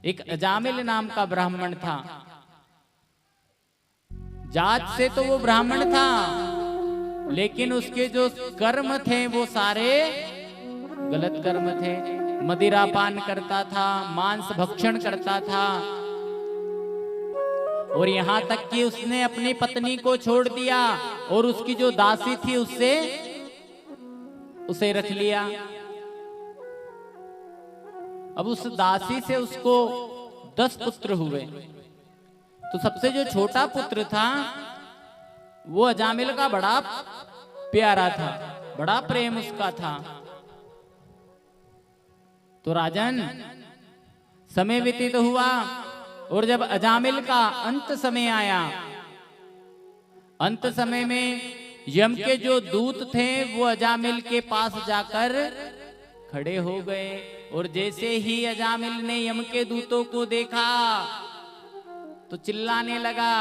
एक अजामिल नाम का ब्राह्मण था। जात से तो वो ब्राह्मण था, लेकिन उसके जो कर्म थे वो सारे गलत कर्म थे। मदिरा पान करता था, मांस भक्षण करता था, और यहां तक कि उसने अपनी पत्नी को छोड़ दिया और उसकी जो दासी थी उससे उसे रख लिया। अब उस दासी से उसको 10 पुत्र हुए। तो सबसे जो छोटा पुत्र था वो अजामिल का बड़ा प्यारा था, बड़ा प्रेम उसका था। तो राजन, समय व्यतीत हुआ और जब अजामिल का अंत समय आया, अंत समय में यम के जो दूत थे वो अजामिल के पास जाकर खड़े हो गए। और जैसे ही अजामिल ने यम के दूतों को देखा तो चिल्लाने लगा।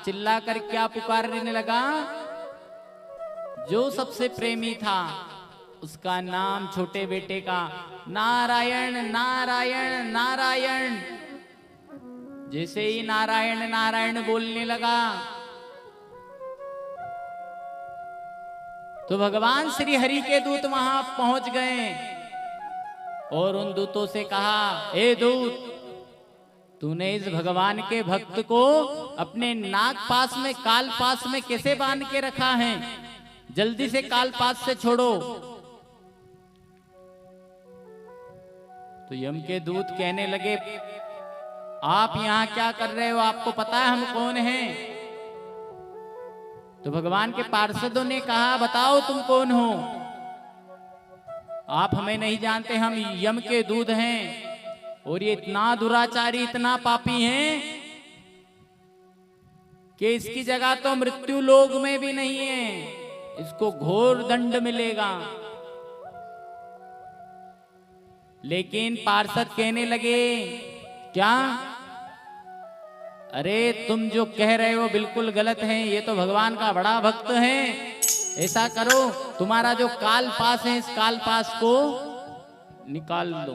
चिल्ला कर क्या पुकारने लगा? जो सबसे प्रेमी था उसका नाम छोटे बेटे का, नारायण नारायण नारायण। जैसे ही नारायण नारायण बोलने लगा तो भगवान श्री हरि के दूत वहां पहुंच गए और उन दूतों से कहा, हे दूत, तूने इस भगवान के भक्त को अपने नाक पास में, काल पास में कैसे बांध के रखा है? जल्दी से काल पास से छोड़ो। तो यम के दूत कहने लगे, आप यहां क्या कर रहे हो? आपको पता है हम कौन हैं? तो भगवान के पार्षदों ने कहा, बताओ तुम कौन हो? आप हमें नहीं जानते, हम यम के दूत हैं और ये इतना दुराचारी, इतना पापी हैं कि इसकी जगह तो मृत्यु लोक में भी नहीं है, इसको घोर दंड मिलेगा। लेकिन पार्षद कहने लगे, क्या? अरे तुम जो कह रहे हो बिल्कुल गलत है, ये तो भगवान का बड़ा भक्त है। ऐसा करो, तुम्हारा जो काल पास है इस काल पास को निकाल दो।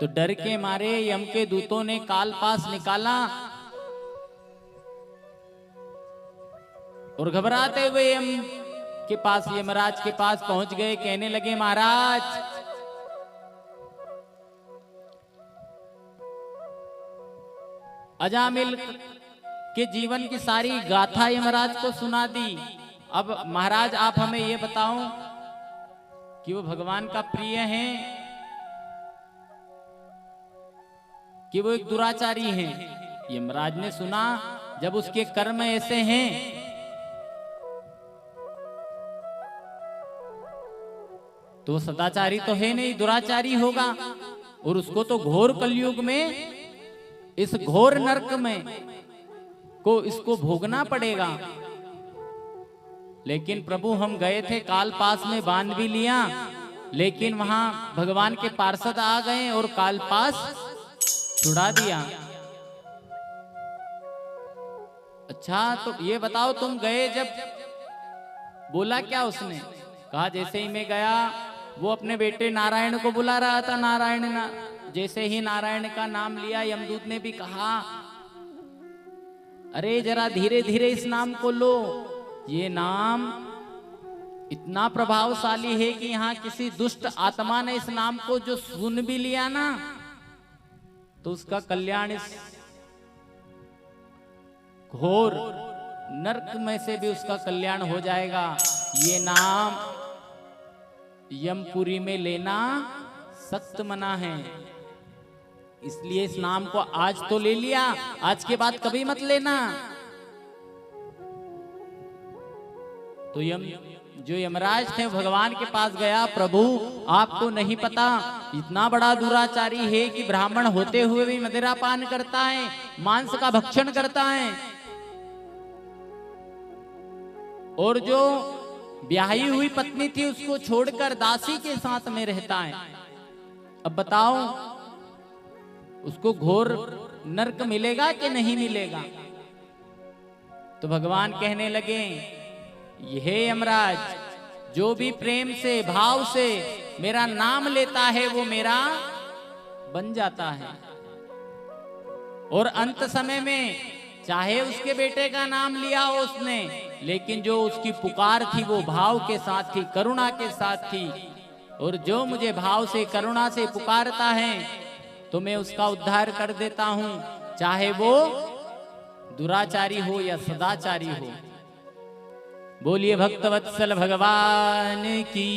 तो डर के मारे यम के दूतों ने काल पास निकाला और घबराते हुए यम के पास, यमराज के पास पहुंच गए। कहने लगे, महाराज, अजामिल के जीवन की सारी गाथा यमराज को सुना दी। अब महाराज आप हमें ये बताओ कि वो भगवान का प्रिय है कि वो एक दुराचारी है? यमराज ने सुना, जब उसके कर्म ऐसे हैं तो सदाचारी तो है नहीं, दुराचारी होगा। और उसको तो घोर कलयुग में, इस घोर नरक में को इसको भोगना पड़ेगा। लेकिन प्रभु, हम गए थे, काल पास में बांध भी लिया, लेकिन वहां भगवान के पार्षद आ गए और काल पास छुड़ा दिया। अच्छा, तो ये बताओ, तुम गए जब, बोला क्या उसने? कहा, जैसे ही मैं गया वो अपने बेटे नारायण को बुला रहा था। नारायण जैसे ही नारायण का नाम लिया, यमदूत ने भी कहा, अरे जरा धीरे धीरे इस नाम को लो, ये नाम इतना प्रभावशाली है कि यहाँ किसी दुष्ट आत्मा ने इस नाम को जो सुन भी लिया ना, तो उसका कल्याण इस घोर नरक में से भी उसका कल्याण हो जाएगा। ये नाम यमपुरी में लेना सख्त मना है, इसलिए इस नाम को आज तो ले लिया, आज के बाद कभी मत लेना। तो जो यमराज थे भगवान के पास गया, प्रभु आपको नहीं पता, इतना बड़ा दुराचारी है कि ब्राह्मण होते हुए भी मदिरा पान करता है, मांस का भक्षण करता है, और जो ब्याही हुई पत्नी थी उसको छोड़कर दासी के साथ में रहता है। अब बताओ, उसको घोर नरक मिलेगा कि नहीं मिलेगा? तो भगवान कहने लगे, हे यमराज, जो भी प्रेम से, भाव से मेरा नाम लेता है वो मेरा बन जाता है। और अंत समय में चाहे उसके बेटे का नाम लिया हो उसने, लेकिन जो उसकी पुकार थी वो भाव के साथ थी, करुणा के साथ थी। और जो मुझे भाव से करुणा से पुकारता है तो मैं उसका उद्धार कर देता हूं, चाहे वो दुराचारी हो या सदाचारी हो। बोलिए भक्तवत्सल भगवान की।